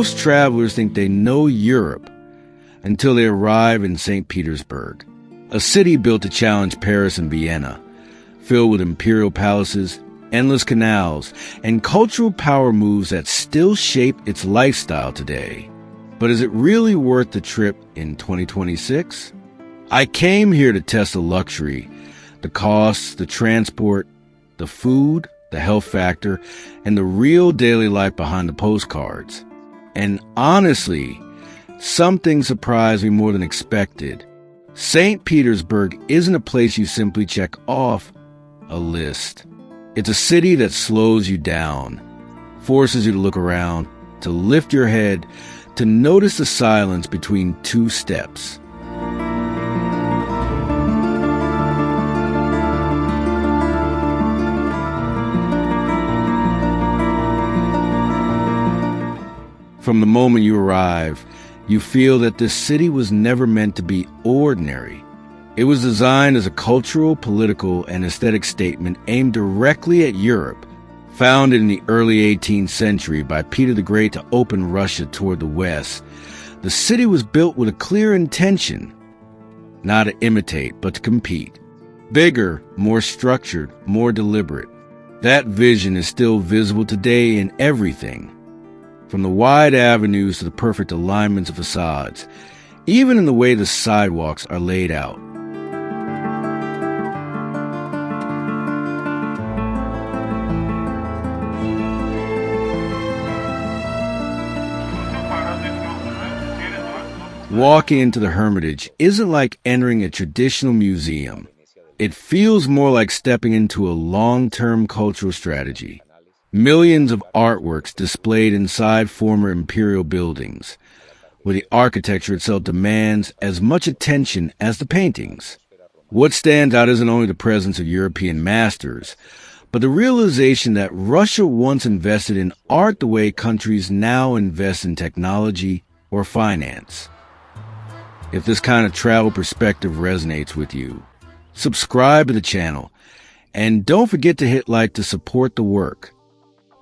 Most travelers think they know Europe until they arrive in St. Petersburg, a city built to challenge Paris and Vienna, filled with imperial palaces, endless canals, and cultural power moves that still shape its lifestyle today. But is it really worth the trip in 2026? I came here to test the luxury, the costs, the transport, the food, the health factor, and the real daily life behind the postcards. And honestly, something surprised me more than expected. St. Petersburg isn't a place you simply check off a list. It's a city that slows you down, forces you to look around, to lift your head, to notice the silence between two steps. From the moment you arrive, you feel that this city was never meant to be ordinary. It was designed as a cultural, political, and aesthetic statement aimed directly at Europe. Founded in the early 18th century by Peter the Great to open Russia toward the west, the city was built with a clear intention, not to imitate, but to compete. Bigger, more structured, more deliberate. That vision is still visible today in everything, from the wide avenues to the perfect alignments of facades, even in the way the sidewalks are laid out. Walking into the Hermitage isn't like entering a traditional museum. It feels more like stepping into a long-term cultural strategy. Millions of artworks displayed inside former imperial buildings, where the architecture itself demands as much attention as the paintings. What stands out isn't only the presence of European masters, but the realization that Russia once invested in art the way countries now invest in technology or finance. If this kind of travel perspective resonates with you, subscribe to the channel, and don't forget to hit like to support the work.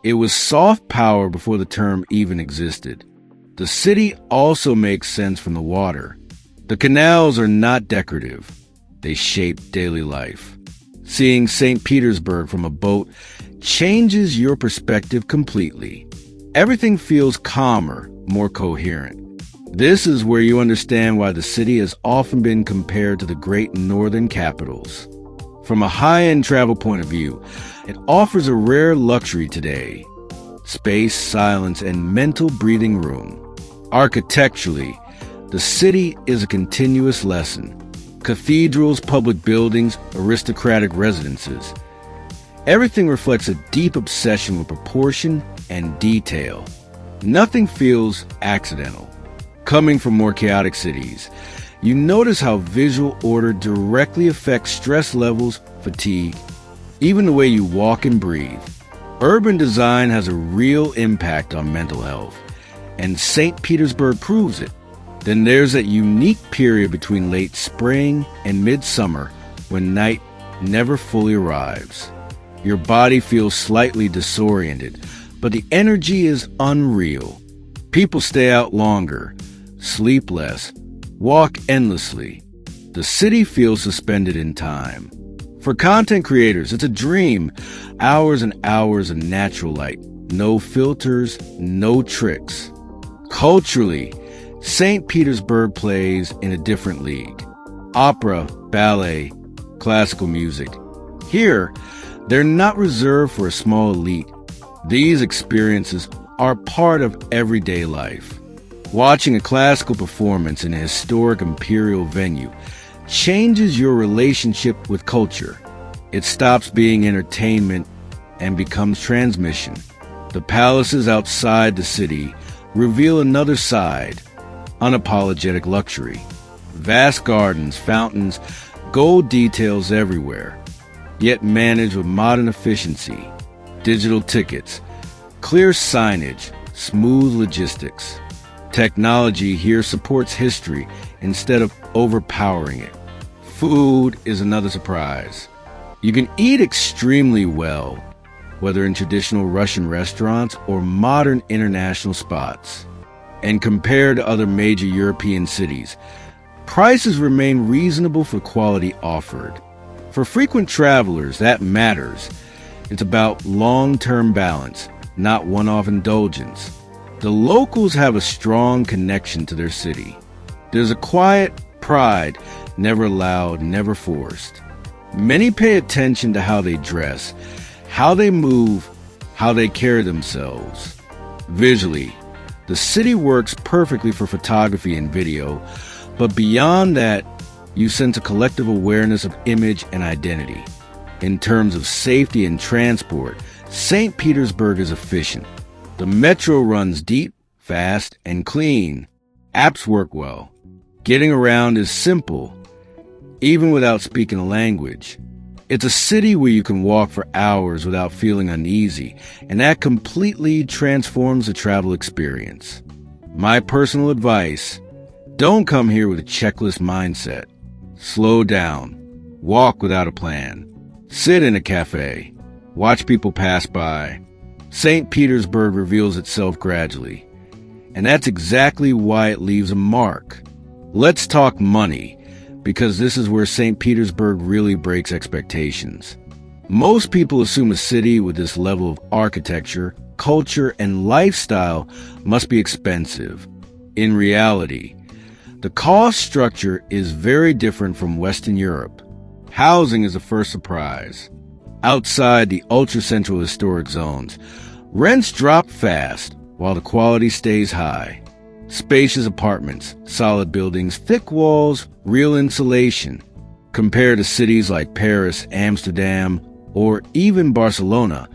It was soft power before the term even existed. The city also makes sense from the water. The canals are not decorative. They shape daily life. Seeing St. Petersburg from a boat changes your perspective completely. Everything feels calmer, more coherent. This is where you understand why the city has often been compared to the great northern capitals. From a high-end travel point of view, it offers a rare luxury today: space, silence, and mental breathing room. Architecturally, the city is a continuous lesson. Cathedrals, public buildings, aristocratic residences. Everything reflects a deep obsession with proportion and detail. Nothing feels accidental. Coming from more chaotic cities, you notice how visual order directly affects stress levels, fatigue, even the way you walk and breathe. Urban design has a real impact on mental health, and St. Petersburg proves it. Then there's that unique period between late spring and midsummer when night never fully arrives. Your body feels slightly disoriented, but the energy is unreal. People stay out longer, sleep less, walk endlessly. The city feels suspended in time. For content creators, it's a dream. Hours and hours of natural light. No filters, no tricks. Culturally, St. Petersburg plays in a different league. Opera, ballet, classical music. Here, they're not reserved for a small elite. These experiences are part of everyday life. Watching a classical performance in a historic imperial venue changes your relationship with culture. It stops being entertainment and becomes transmission. The palaces outside the city reveal another side: unapologetic luxury. Vast gardens, fountains, gold details everywhere, yet managed with modern efficiency. Digital tickets, clear signage, smooth logistics. Technology here supports history instead of overpowering it. Food is another surprise. You can eat extremely well, whether in traditional Russian restaurants or modern international spots. And compared to other major European cities, prices remain reasonable for quality offered. For frequent travelers, that matters. It's about long-term balance, not one-off indulgence. The locals have a strong connection to their city. There's a quiet pride, never loud, never forced. Many pay attention to how they dress, how they move, how they carry themselves. Visually, the city works perfectly for photography and video, but beyond that, you sense a collective awareness of image and identity. In terms of safety and transport, St. Petersburg is efficient. The metro runs deep, fast, and clean. Apps work well. Getting around is simple, even without speaking a language. It's a city where you can walk for hours without feeling uneasy, and that completely transforms the travel experience. My personal advice: don't come here with a checklist mindset. Slow down. Walk without a plan. Sit in a cafe. Watch people pass by. St. Petersburg reveals itself gradually, and that's exactly why it leaves a mark. Let's talk money, because this is where St. Petersburg really breaks expectations. Most people assume a city with this level of architecture, culture, and lifestyle must be expensive. In reality, the cost structure is very different from Western Europe. Housing is the first surprise. Outside the ultra-central historic zones, rents drop fast while the quality stays high. Spacious apartments, solid buildings, thick walls, real insulation. Compared to cities like Paris, Amsterdam, or even Barcelona,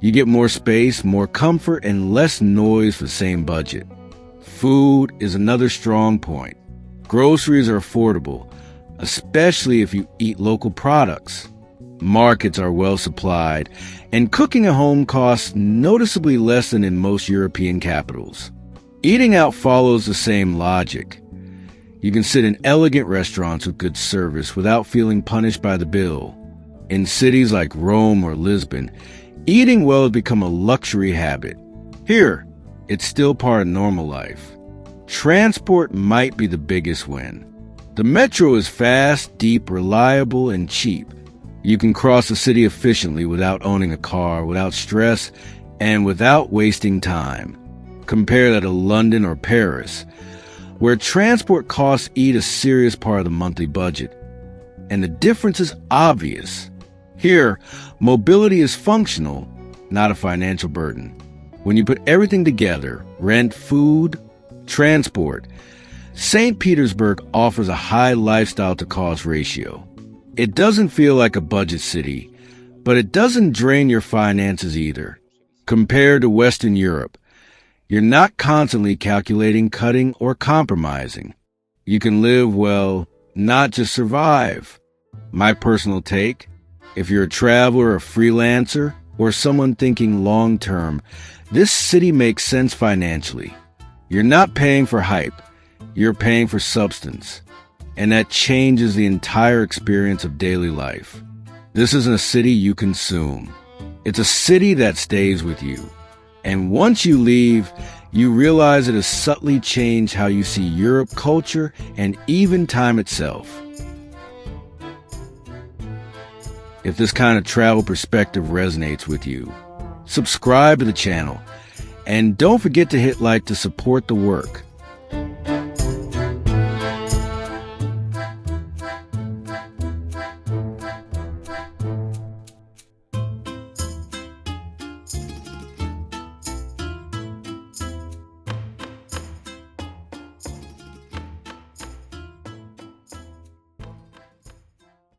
you get more space, more comfort, and less noise for the same budget. Food is another strong point. Groceries are affordable, especially if you eat local products. Markets are well supplied, and cooking at home costs noticeably less than in most European capitals. Eating out follows the same logic. You can sit in elegant restaurants with good service without feeling punished by the bill. In cities like Rome or Lisbon, eating well has become a luxury habit. Here, it's still part of normal life. Transport might be the biggest win. The metro is fast, deep, reliable, and cheap. You can cross the city efficiently without owning a car, without stress, and without wasting time. Compare that to London or Paris, where transport costs eat a serious part of the monthly budget. And the difference is obvious. Here, mobility is functional, not a financial burden. When you put everything together, rent, food, transport, St. Petersburg offers a high lifestyle-to-cost ratio. It doesn't feel like a budget city, but it doesn't drain your finances either. Compared to Western Europe, you're not constantly calculating, cutting, or compromising. You can live well, not just survive. My personal take: if you're a traveler, a freelancer, or someone thinking long-term, this city makes sense financially. You're not paying for hype, you're paying for substance. And that changes the entire experience of daily life. This isn't a city you consume. It's a city that stays with you. And once you leave, you realize it has subtly changed how you see Europe, culture, and even time itself. If this kind of travel perspective resonates with you, subscribe to the channel. And don't forget to hit like to support the work.